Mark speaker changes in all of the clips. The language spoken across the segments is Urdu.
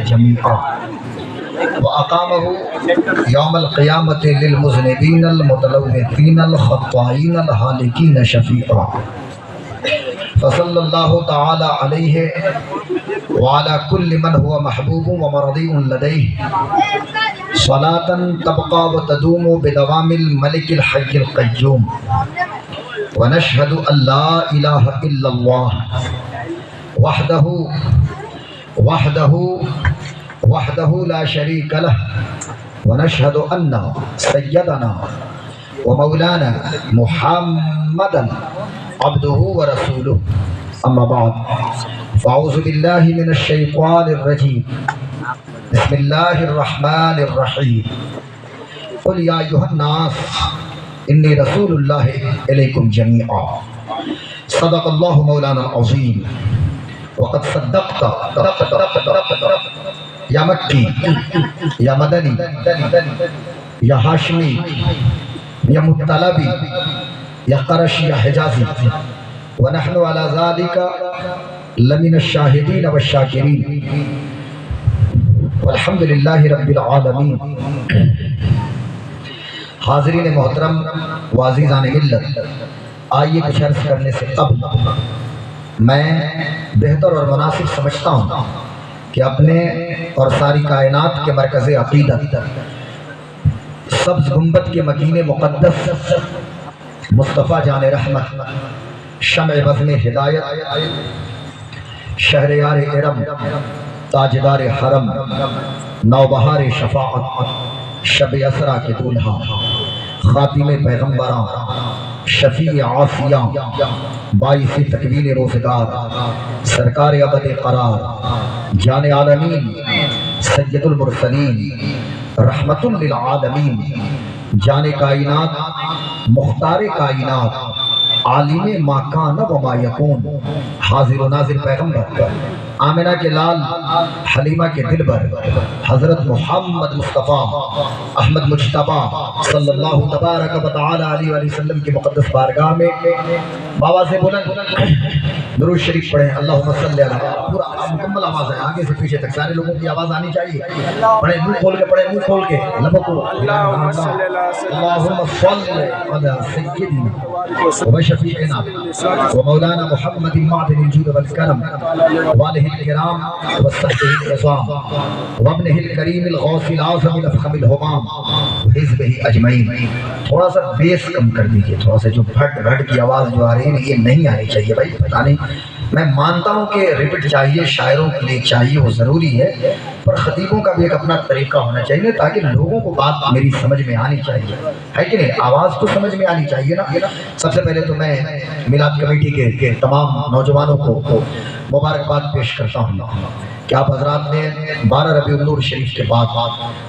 Speaker 1: جميعا وأقامه يوم القيامة للمذنبين المتلوثين الخطائين الهالكين شفيعا فصلى الله تعالى عليه وعلى كل من هو محبوب ومرضي لديه صلاة تبقى وتدوم بدوام الملك الحي القيوم ونشهد أن لا إله إلا الله وحده لا شريك له ونشهد أن سيدنا ومولانا محمدا عبده ورسوله أما بعد فأعوذ بالله من الشيطان الرجيم بسم الله الرحمن الرحيم قل يا أيها الناس إني رسول الله إليكم جميعا صدق الله مولانا العظيم وقد صدقت یا مکی یا مدنی یا ہاشمی یا مطلبی یا قرشی یا حجازی ونحن على ذلك لمن الشاہدین والشاکرین والحمد للہ رب العالمین۔ حاضرین محترم و عزیزان ملت، آئیے کچھ عرض کرنے سے قبل میں بہتر اور مناسب سمجھتا ہوں کہ اپنے اور ساری کائنات کے مرکز عقیدت سبز گنبد کے مکین مقدس مصطفیٰ جان رحمت شمع بزم ہدایت شہریار ارم تاجدار حرم نوبہار شفاعت شب اسرا کے دولہا خاتم پیغمبراں شفیع عافیاں باعث تکوین روزگار سرکار ابد قرار جان عالمین سید المرسلین رحمت للعالمین جان کائنات مختار کائنات عالم ما کان و ما یکون حاضر و ناظر پیغمبر آمنہ کے لال حلیمہ کے دل بر حضرت محمد مصطفیٰ احمد مجتبہ صلی اللہ تبارک و تعالی علیہ وسلم کی مقدس بارگاہ میں بابا سے بلند درود شریف پڑھیں۔ اللہم صلی علیہ پورا مکمل آواز ہے، آگے سے پیچھے تک سارے لوگوں کی آواز آنی چاہیے۔ پڑھیں منہ کھول کے، پڑھیں منہ کھول کے، لبوں کو اللہم صلی علی سیدنا و شفیعنا و مولانا محمد معدن الجود والکرم والہ الکرام وصحبہ العظام وابنہ الکریم الغوث العظم الافخم الہمام وحزبہ اجمعین۔ تھوڑا سا بیس کم کر دیجئے، تھوڑا سا جو بھٹ بھٹ کی آواز جو آ رہی ہے یہ نہیں آنی چاہیے بھائی، پتہ نہیں۔ میں مانتا ہوں کہ ریپٹ چاہیے، شاعروں کے لیے چاہیے، وہ ضروری ہے، پر خطیبوں کا بھی ایک اپنا طریقہ ہونا چاہیے تاکہ لوگوں کو بات میری سمجھ میں آنی چاہیے، ہے کہ نہیں؟ آواز تو سمجھ میں آنی چاہیے نا۔ سب سے پہلے تو میں میلاد کمیٹی کے تمام نوجوانوں کو مبارکباد پیش کرتا ہوں کہ آپ حضرات نے 12 ربیع النور شریف کے بعد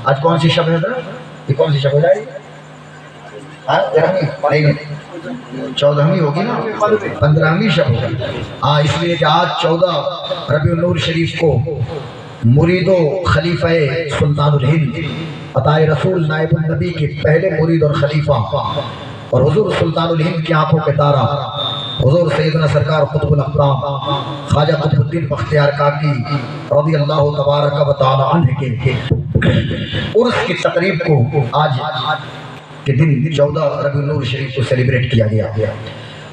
Speaker 1: آج کون سی شب ہے حضرت؟ یہ کون سی شب ہو جائے گی؟ 14ویں ہوگی نا، 15ویں شب ہوگی۔ ہاں، اس لیے کہ آج 14 ربیع النور شریف کو مرید و خلیفہ سلطان الہند عطائے رسول نائب النبی کے پہلے مرید اور خلیفہ اور حضور سلطان الہند کی آنکھوں کے تارا حضور سیدنا سرکار قطب الاقرام خواجہ قطب الدین بختیار کاکی رضی اللہ تبارک و تعالی عنہ کے عرس کی تقریب کو آج کے دن 14 ربیع النور شریف کو سیلیبریٹ کیا گیا،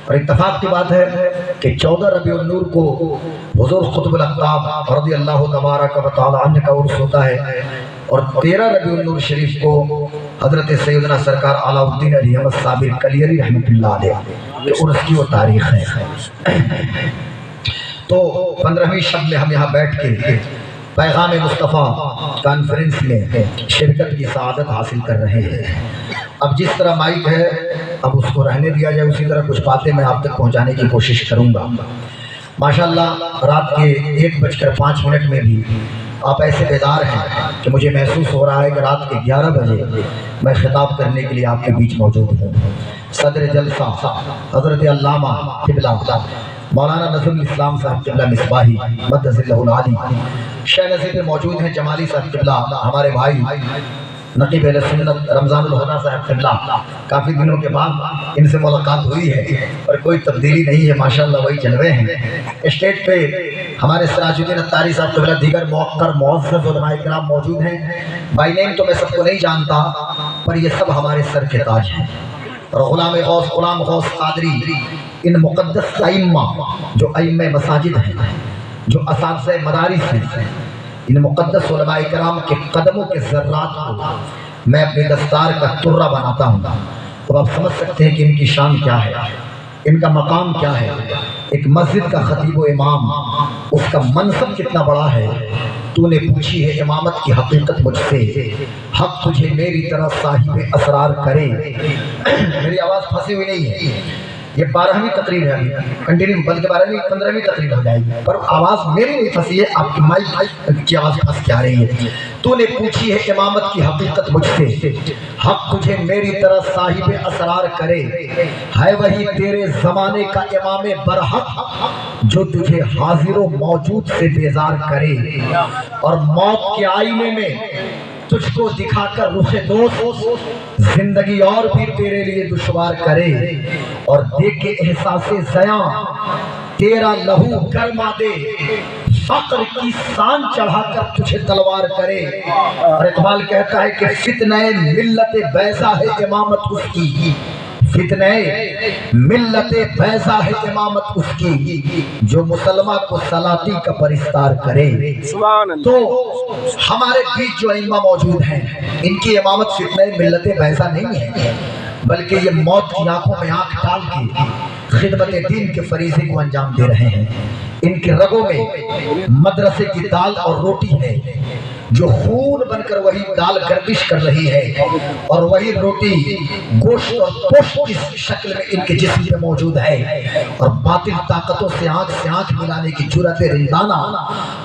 Speaker 1: اور اتفاق کی بات ہے کہ 14 ربیع النور کو حضور قطب الاقرام رضی اللہ تبارک و تعالی عنہ کا عرس ہوتا ہے، اور 13 ربیع النور شریف کو حضرت سیدنا سرکار علاء الدین علی احمد صابر کلیری رحمۃ اللہ علیہ کے عرس کی وہ تاریخ ہے۔ تو 15ویں شب میں ہم یہاں بیٹھ کے پیغام مصطفیٰ کانفرنس میں شرکت کی سعادت حاصل کر رہے ہیں۔ اب جس طرح مائک ہے اب اس کو رہنے دیا جائے، اسی طرح کچھ باتیں میں آپ تک پہنچانے کی کوشش کروں گا۔ ماشاءاللہ رات کے 1:05 میں بھی آپ ایسے بیدار ہیں کہ مجھے محسوس ہو رہا ہے کہ رات کے 11 بجے میں خطاب کرنے کے لیے آپ کے بیچ موجود ہوں۔ صدر جلسہ حضرت علامہ قبلہ مولانا نظر الاسلام صاحب قبلہ مصباحی مدث اللہ العالی، شہ نظیر میں موجود ہیں جمالی صاحب قبلہ ہمارے بھائی، نقیب اہل سنت رمضان الہدیٰ صاحب قبلہ، کافی دنوں کے بعد ان سے ملاقات ہوئی ہے اور کوئی تبدیلی نہیں ہے، ماشاءاللہ وہی جلوے ہیں۔ اسٹیج پہ ہمارے سراج الدین اتاری صاحب قبلہ، دیگر موقر معزز علماء کرام موجود ہیں۔ بائی نیم تو میں سب کو نہیں جانتا، پر یہ سب ہمارے سر کے تاج ہیں۔ اور غلام غوث قادری، ان مقدس ائمہ جو ائمہ مساجد ہیں، جو اساتذہ مدارس ہیں، ان مقدس علماء کرام کے قدموں کے ذرات کو میں اپنے دستار کا ترہ بناتا ہوں، تو آپ سمجھ سکتے ہیں کہ ان کی شان کیا ہے، ان کا مقام کیا ہے۔ ایک مسجد کا خطیب و امام، اس کا منصب کتنا بڑا ہے۔ تو نے پوچھی ہے امامت کی حقیقت مجھ سے، حق تجھے میری طرح صاحب اسرار کرے۔ میری آواز پھنسی ہوئی نہیں ہے، یہ 12ویں تقریر ہے، کنٹینیو، بلکہ 12ویں 15ویں تقریر ہو جائے گی، پر آواز میری نہیں پھنسی ہے، آپ کی مائک کی آواز پھنس کے آ رہی ہے۔ تو نے پوچھی ہے امامت کی حقیقت مجھ سے، حق تجھے میری طرح صاحب اسرار کرے۔ ہے وہی تیرے زمانے کا امام برحق، جو تجھے حاضر و موجود سے بیزار کرے، اور موت کے آئینے میں تجھ کو دکھا کر رخ دوست، زندگی اور بھی تیرے لیے دشوار کرے، اور دیکھ کے احساس زیاں تیرا لہو گرما دے، فقر کی سان چڑھا کر تجھے تلوار کرے۔ اور اقبال کہتا ہے کہ فتنہ ملت بیضا ہے امامت اس کی، فتنہ ملت بیضا ہے امامت اس کی، جو مسلمہ کو سلاطین کا پرستار کرے۔ تو ہمارے بیچ جو ائمہ موجود ہیں، ان کی امامت فتنہ ملت بیضا نہیں ہے، بلکہ یہ موت کی آنکھوں میں آنکھ ڈال کے خدمت دین کے فریضے کو انجام دے رہے ہیں۔ ان کے رگوں میں مدرسے کی دال اور روٹی ہے، جو خون بن کر وہی دال گردش کر رہی ہے، اور وہی روٹی گوشت اور پوشت کی شکل میں ان کے جسم میں موجود ہے۔ اور باطل طاقتوں سے آنکھ ملانے کی جرأت رندانہ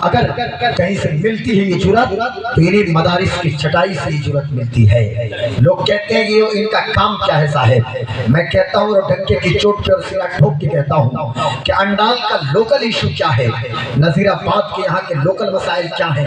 Speaker 1: اگر کہیں سے ملتی ہے، یہ جرأت تو انہیں مدارس کی چٹائی سے یہ جرأت ملتی ہے۔ لوگ کہتے ہیں کہ ان کا کام کیا ہے صاحب، میں کہتا ہوں اور ڈنکے کی چوٹ پہ اور سینہ ٹھوک کے کہتا ہوں کہ انڈال کا لوکل ایشو کیا ہے، نذیر آباد کے یہاں کے لوکل مسائل کیا ہیں،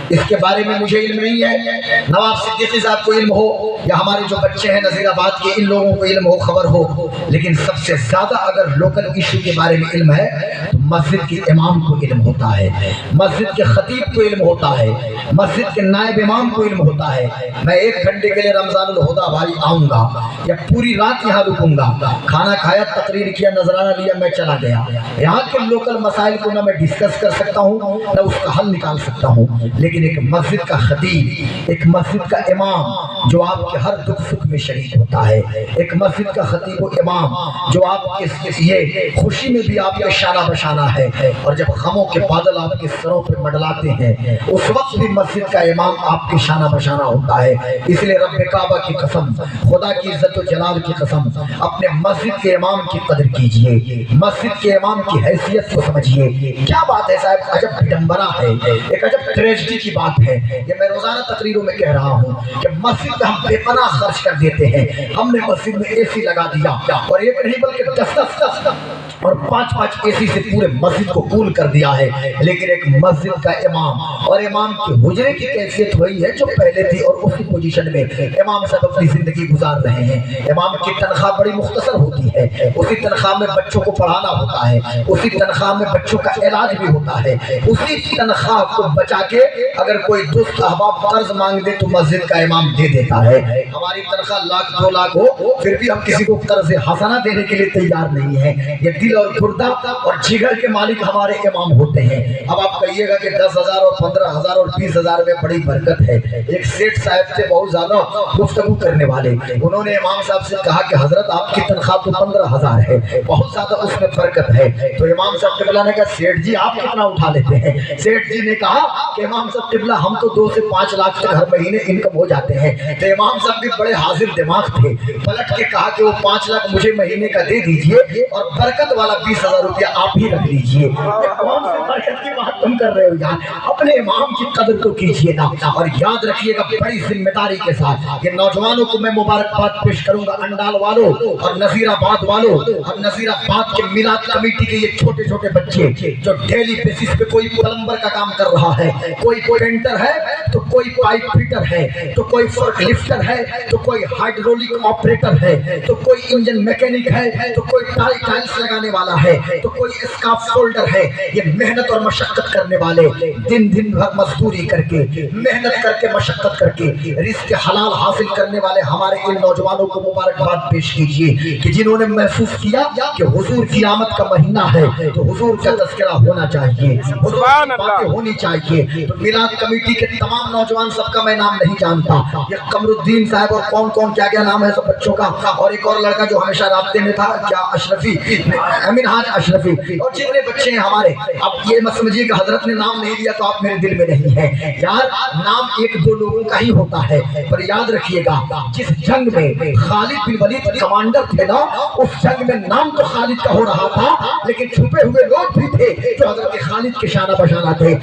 Speaker 1: اس کے بارے میں مجھے علم نہیں ہے۔ نواب صدیقی صاحب کو علم ہو یا ہمارے جو بچے ہیں نذیر آباد کے، ان لوگوں کو علم ہو، خبر ہو، لیکن سب سے زیادہ اگر لوکل ایشو کے بارے میں علم ہے تو مسجد کے امام کو علم ہوتا ہے، مسجد کے خطیب کو علم ہوتا ہے، مسجد کے نائب امام کو علم ہوتا ہے۔ میں 1 گھنٹے کے لیے رمضان الہدیٰ بھائی آؤں گا یا پوری رات یہاں رکوں گا، کھانا کھایا، تقریر کیا، نذرانہ لیا، میں چلا گیا۔ یہاں کے لوکل مسائل کو نہ میں ڈسکس کر سکتا ہوں نہ اس کا حل نکال سکتا ہوں، لیکن ایک مسجد کا خطیب، ایک مسجد کا امام جو آپ کے ہر دکھ سکھ میں شریک ہوتا ہے، ایک مسجد کا خطیب و امام جو آپ کے یہ خوشی میں بھی آپ کے شانہ بشانہ ہے، اور جب غموں کے بادل آپ کے سروں پہ مڈلاتے ہیں اس وقت بھی مسجد کا امام آپ کے شانہ بشانہ ہوتا ہے۔ اس لیے رب کعبہ کی قسم، خدا کی عزت و جلال کی قسم، اپنے مسجد کے امام کی قدر کیجئے، مسجد کے امام کی حیثیت کو سمجھیے۔ کیا بات ہے صاحب، عجب ڈمبرا ہے، ایک عجب ٹریجڈی کی بات ہے۔ یہ میں روزانہ تقریروں میں کہہ رہا ہوں کہ مسجد ہم بے پناہ خرچ کر دیتے ہیں۔ ہم نے مسجد میں اے سی لگا دیا، اور ایک نہیں بلکہ 10 اور 5 اے سی سے پورے مسجد کو کول کر دیا ہے، لیکن ایک مسجد کا امام اور امام کے حجرے کی کیفیت وہی ہے جو پہلے تھی، اور اسی پوزیشن میں امام صاحب اپنی زندگی گزار رہے ہیں۔ امام کی تنخواہ بڑی مختصر ہوتی ہے، اسی تنخواہ میں بچوں کو پڑھانا ہوتا ہے، اسی تنخواہ میں بچوں کا علاج بھی ہوتا ہے، اسی تنخواہ کو بچا کے اگر کوئی دوست احباب قرض مانگ دے تو مسجد کا امام دے دیتا ہے۔ ہماری تنخواہ 1,00,000 2 لاکھ ہو، پھر بھی ہم کسی کو قرض حسنہ دینے کے لیے تیار نہیں ہیں۔ یہ دل اور گردہ اور جگر کے مالک ہمارے امام ہوتے ہیں۔ اب آپ کہیے گا کہ 10,000 اور 15,000 اور 20,000 میں بڑی برکت ہے۔ ایک سیٹھ صاحب سے بہت زیادہ گفتگو کرنے والے، انہوں نے امام صاحب سے کہا کہ حضرت آپ کی تنخواہ تو 15,000 ہے، بہت زیادہ اس میں برکت ہے۔ تو امام صاحب قبلہ نے کہا سیٹھ جی آپ کتنا اٹھا لیتے ہیں؟ سیٹھ جی نے کہا کہ امام صاحب قبلہ ہم تو 2 سے 5 لاکھ تک ہر مہینے انکم ہو جاتے ہیں۔ تو امام صاحب بھی بڑے حاضر دماغ تھے، پلٹ کے کہا کہ وہ 5 لاکھ مجھے مہینے کا دے دیجئے اور برکت والا 20,000 روپیہ آپ ہی رکھ لیجئے۔ امام سے برکت کی بات تم کر رہے ہو یار، اپنے امام کی قدر تو کیجئے نا۔ اور یاد رکھیے گا بڑی ذمہ داری کے ساتھ یہ نوجوانوں کو میں مبارکباد پیش کروں گا، انڈال والوں اور نذیر آباد والوں اور نذیر آباد کے میلاد کمیٹی کے یہ چھوٹے چھوٹے بچے جو ڈیلی بیسس پہ کوئی پلمبر کا کام کر رہا ہے، کوئی پینٹر ہے، تو کوئی پائپ فٹر ہے، تو کوئی فرق لفٹر ہے، تو کوئی ہائیڈرولک آپریٹر ہے، تو کوئی انجن میکینک ہے، تو کوئی ٹائلز لگانے والا ہے، تو کوئی اسکاف فولڈر ہے۔ یہ محنت اور مشقت کرنے والے دن بھر مزدوری کر کے، محنت کر کے، مشقت کر کے رزق حلال حاصل کرنے والے ہمارے ان نوجوانوں کو مبارکباد پیش کیجیے کہ جنہوں نے محسوس کیا کہ حضور کی آمد کا مہینہ ہے تو حضور کا تذکرہ ہونا چاہیے، حضور کی باتیں ہونی چاہیے۔ تو میلاد کمیٹی کے تمام نوجوان، سب کا میں نام نہیں جانتا، یہ قمر الدین صاحب اور کون کیا نام ہے سب بچوں کا، اور ایک اور لڑکا جو ہمیشہ رابطے میں تھا، کیا اشرفی، امین حاج اشرفی، اور جتنے بچے ہیں ہمارے، اب یہ مت سمجھیے کہ حضرت نے نام نہیں لیا تو آپ میرے دل میں نہیں ہے یار، نام ایک دو لوگوں کا ہی ہوتا ہے، پر یاد رکھیے گا جس جنگ میں خالد بن ولید کمانڈر تھے نا، اس جنگ میں نام تو خالد کا ہو رہا تھا لیکن چھپے ہوئے لوگ بھی تھے جو حضرت خالد کے شانہ بشانہ تھے،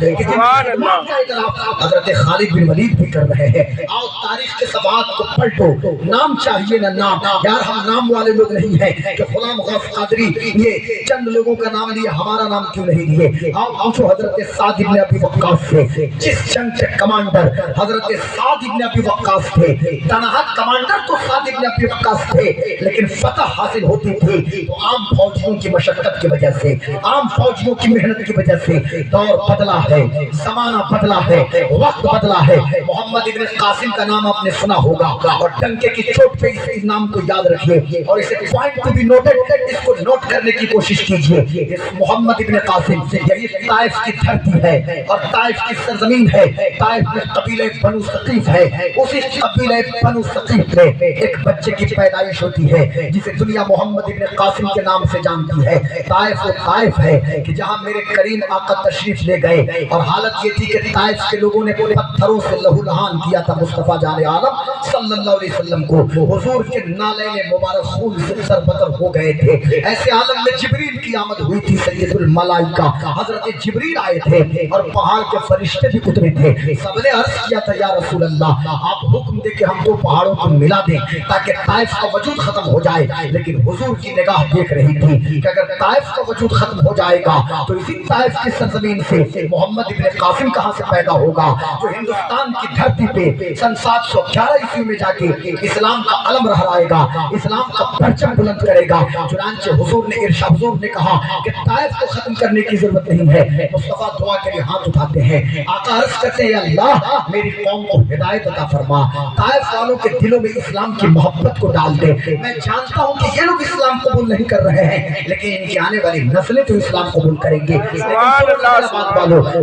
Speaker 1: حضرت خالد بن ولید بھی کر رہے ہیں۔ آؤ تاریخ کے صفحات کو پلٹو، نام چاہیے نا نام، یار ہم نام والے لوگ نہیں ہیں کہ غلام غوث قادری یہ چند لوگوں کا نام لیا، ہمارا نام کیوں نہیں لیے؟ آؤ پوچھو حضرت سعد بن ابی وقاص سے، جس جنگ کے کمانڈر حضرت سعد بن ابی وقاص تھے، تنہا کمانڈر تو سعد بن ابی وقاص تھے لیکن فتح حاصل ہوتی تھی تو عام فوجیوں کی مشقت کی وجہ سے، عام فوجیوں کی محنت کی وجہ سے۔ دور بدلا ہے، زمانہ بدلا ہے، وقت بدلا ہے۔ محمد ابن قاسم کا نام آپ نے سنا ہوگا اور ڈنکے کی چوٹ پہ اس نام کو یاد رکھیے اور اسے پوائنٹ ٹو بی نوٹڈ، اس کو نوٹ کرنے کی کوشش کیجیے۔ اس محمد ابن قاسم یہی طائف کی دھرتی ہے اور طائف کی سرزمین ہے، طائف میں قبیلہ بنو ثقیف ہے، اسی قبیلہ بنو ثقیف میں ایک بچے کی پیدائش ہوتی ہے جسے دنیا محمد ابن قاسم کے نام سے جانتی ہے۔ طائف وہ طائف ہے کہ جہاں میرے کریم آقا تشریف لے گئے اور حالت یہ تھی کہ طائف کے لوگوں نے پتھروں سے لہو لہان کیا تھا مصطفیٰ جان عالم صلی اللہ علیہ وسلم کو، حضور کے نالین مبارک خون سے سربتر ہو گئے تھے۔ ایسے عالم میں جبریل کی آمد ہوئی تھی، سید الملائکہ حضرت جبریل آئے تھے اور پہاڑ کے فرشتے بھی اترے تھے۔ سب نے عرض کیا تھا یا رسول اللہ آپ حکم دے کہ ہم دو پہاڑوں کو ملا دیں تاکہ طائف کا وجود ختم ہو جائے، لیکن حضور کی نگاہ دیکھ رہی تھی کہ اگر طائف کا وجود ختم ہو جائے گا تو اسی طائف کی سرزمین سے محمد ابن قاسم کہاں سے پیدا ہوگا جو ہندوستان کی دھرتی پہ سن 711 عیسوی میں جا کے اسلام کا علم لہرائے گا، اسلام کا پرچم بلند کرے گا۔ چنانچہ حضور نے ارشاد، حضور نے کہا کہ طائف کو ختم کرنے کی ضرورت نہیں ہے۔ مصطفیٰ دعا کے لیے ہاتھ اٹھاتے ہیں، آقا عرض کرتے ہیں اللہ میری قوم کو ہدایت عطا فرما، طائف والوں کے دلوں میں اسلام کی محبت کو ڈال دے۔ میں جانتا ہوں کہ یہ لوگ اسلام قبول نہیں کر رہے ہیں لیکن ان کی آنے والی نسلیں تو اسلام قبول کریں گے۔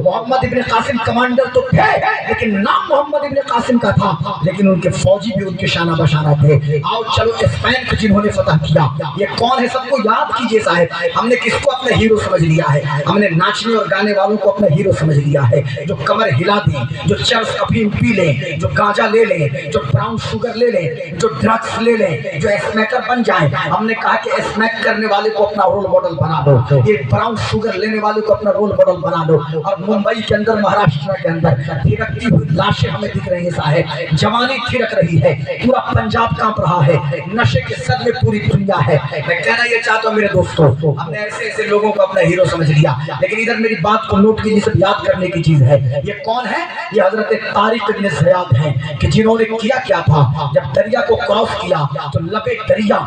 Speaker 1: محمد ابن قاسم کمانڈر تو تھے لیکن نام محمد ابن قاسم کا تھا، لیکن ان کے فوجی بھی ان کے شانہ بشانہ تھے۔ آؤ چلو اسپین کو جنہوں نے فتح کیا یہ کون ہے سب کو یاد کیجئے صاحب۔ ہم نے کس کو اپنا ہیرو سمجھ لیا ہے؟ ہم نے ناچنے اور گانے والوں کو اپنا ہیرو سمجھ لیا ہے، جو کمر ہلا دیں، جو چرس افیم پی لیں، جو گانجا لے لیں، جو براؤن شوگر لے لیں، جو ڈرگس لے لیں، جو اسمیکر بن جائیں۔ ہم نے کہا کہ اسمیک کرنے والے کو اپنا رول ماڈل بنا دو، یہ براؤن شوگر لینے والے کو اپنا رول ماڈل بنا دو۔ اور ممبئی کے اندر، مہاراشٹر کے اندر تھرکتی ہوئی لاشیں ہمیں دکھ رہی ہیں صاحب، جوانی تھرک رہی ہے، پورا پنجاب کانپ رہا ہے، نشے کے سر میں پوری دنیا ہے۔ میں کہنا یہ چاہتا ہوں میرے دوستوں، ہم نے ایسے لوگوں کو اپنا ہیرو سمجھ لیا، لیکن ادھر میری بات کو نوٹ کیجیے، سب یاد کرنے کی چیز ہے۔ یہ کون ہے؟ یہ حضرت طارق بن زیاد ہیں کہ جنہوں نے کیا تھا جب دریا کو کراس کیا تو لبے دریا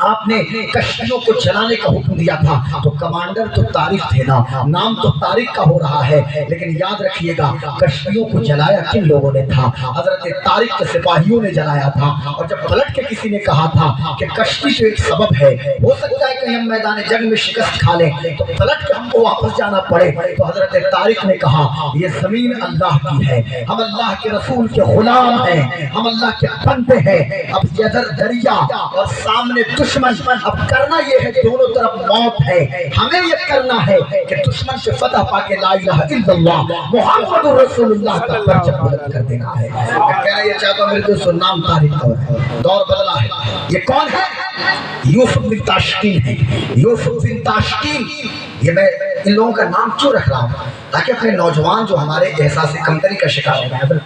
Speaker 1: آپ نے کشتیوں کو جلانے کا حکم دیا تھا، تو کمانڈر تو طارق تھے نا، نام تو طارق کا ہو رہا ہے لیکن یاد رکھیے گا کشتیوں کو جلایا کن لوگوں نے تھا؟ حضرت طارق کے سپاہیوں نے جلایا تھا۔ اور جب پلٹ کے کسی نے کہا تھا کہ کشتی تو ایک سبب ہے، ہو سکتا ہے کہ ہم میدان جنگ میں شکست کھا لیں تو پلٹ کے ہم کو واپس جانا پڑے، تو حضرت طارق نے کہا یہ زمین اللہ کی ہے، ہم اللہ کے رسول کے غلام ہیں، ہم اللہ کے بندے ہیں، اب ادھر دریا اور سامنے دشمن، اب کرنا یہ ہے دونوں طرف موت ہے، ہمیں یہ کرنا ہے کہ دشمن سے فتح پا کے لا الہ الا اللہ محمد رسول اللہ کا پرچم بلند کر دینا ہے۔ میں کہنا یہ چاہتا ہوں میرے دوستو، نام طارق کا ہے، دور بدلا ہے۔ یہ کون ہے؟ یوسف بن تاشقین ہے، یوسف بن تاشقین۔ یہ میں ان لوگوں کا نام کیوں رکھ رہا ہوں؟ تاکہ اپنے نوجوان جو ہمارے احساس کمتری کا شکار ہو رہا ہے،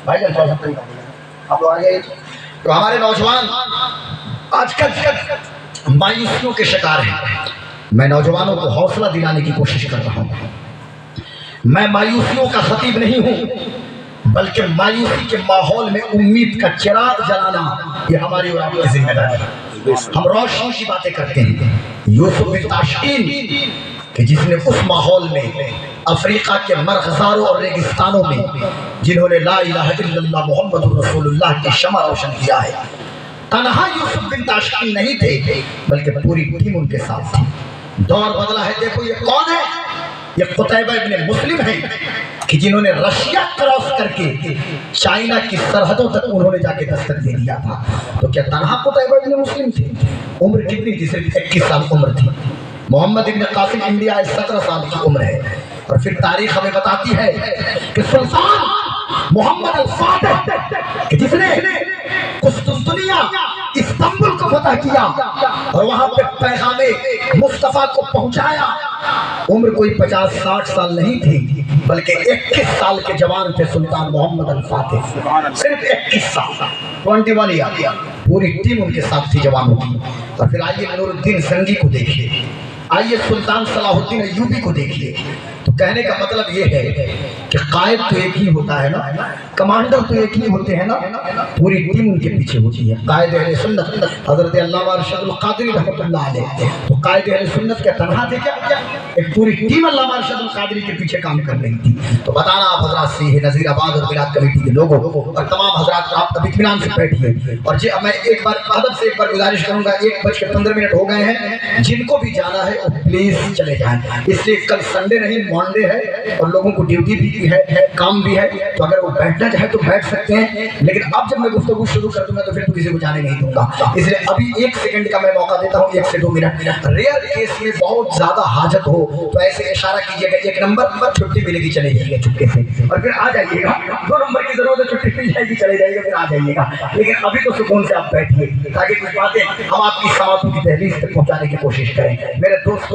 Speaker 1: بھائی جان آپ لوگ آگے، تو ہمارے نوجوان آج کل مایوسیوں کے شکار ہیں۔ میں نوجوانوں کو حوصلہ دلانے کی کوشش کر رہا ہوں، میں مایوسیوں کا خطیب نہیں ہوں بلکہ مایوسی کے ماحول میں امید کا چراغ جلانا یہ ہماری اور آپ کی ذمہ داری ہے۔ ہم روشنی کی باتیں کرتے ہیں۔ یوسف بن تاشفین کہ جس نے اس ماحول میں افریقہ کے مرغزاروں اور ریگستانوں میں جنہوں نے لا الہ الا اللہ محمد رسول اللہ کی شمع روشن کیا ہے، تنہا یوسف بن تاشفین نہیں تھے بلکہ پوری ٹیم ان کے ساتھ تھی۔ دور بدلا ہے، دیکھو یہ کون ہے؟ یہ قتیبہ ابن مسلم ہیں کہ جنہوں نے رشیا کراس کر کے چائنا کی سرحدوں تک انہوں نے جا کے دستک دے دیا تھا۔ تو کیا تنہا قتیبہ ابن مسلم تھے؟ عمر کتنی تھی؟ صرف 21 سال عمر تھی۔ محمد ابن قاسم انڈیا 17 سال کی عمر ہے۔ اور پھر تاریخ ہمیں بتاتی ہے کہ سلطان محمد الفاتح کہ جس نے قسطنطنیہ استنبول کو فتح کیا اور وہاں پہ پیغام مصطفیٰ کو پہنچایا، عمر کوئی 50-60 سال نہیں تھی بلکہ 21 سال کے جوان تھے سلطان محمد الفاتح، صرف 21 سال، 21 ایئر۔ پوری ٹیم ان کے ساتھ تھی جوانوں کی۔ اور پھر آئیے نور الدین زنگی کو دیکھیے، آئیے سلطان صلاح الدین ایوبی کو دیکھیے۔ تو کہنے کا مطلب یہ ہے کہ قائد تو ایک ہی ہوتا ہے نا، کمانڈر تو ایک ہی ہوتے ہیں نا، پوری ٹیم ان کے پیچھے ہوتی ہے۔ قائد اہل سنت حضرت علامہ ارشد القادری رحمۃ اللہ علیہ، تو قائد اہل سنت کے تنہا تھے کیا؟ ایک پوری ٹیم علامہ ارشد القادری کے پیچھے کام کر رہی تھی۔ تو بتانا آپ حضرات سے ہے، نذیر آباد اور میلاد کمیٹی کے لوگوں اور تمام حضرات آپ اب اطمینان سے بیٹھیے۔ اور جی میں ایک بار ادب سے ایک بار گزارش کروں گا، 1:15 ہو گئے ہیں، جن کو بھی جانا ہے وہ پلیز چلے جائیں، اس لیے کل سنڈے نہیں مانڈے ہے اور لوگوں کو ڈیوٹی بھی ہے، کام بھی ہے، تو اگر وہ بیٹھنا چاہے تو بیٹھ سکتے ہیں، لیکن اب جب میں گفتگو شروع کر دوں گا تو پھر تو کسی کو جانے نہیں دوں گا، اس لیے ابھی 1 سیکنڈ کا میں موقع دیتا ہوں، 1 سے 2 منٹ۔ ریئر کیس میں بہت زیادہ حاجت ہو تو ایسے اشارہ کیجیے گا 1 نمبر چھٹی ملے گی چلے جائیے گا چپکے سے، اور پھر آ جائیے گا 2 نمبر کی ضرورت ہے چھٹی مل جائے گی چلے جائیے گا، پھر آ جائیے گا، لیکن ابھی تو سکون سے آپ بیٹھیے تاکہ کچھ باتیں ہم آپ کی سماعتوں کی دہلیز تک پہنچانے کی کوشش کریں۔ میرے دوستوں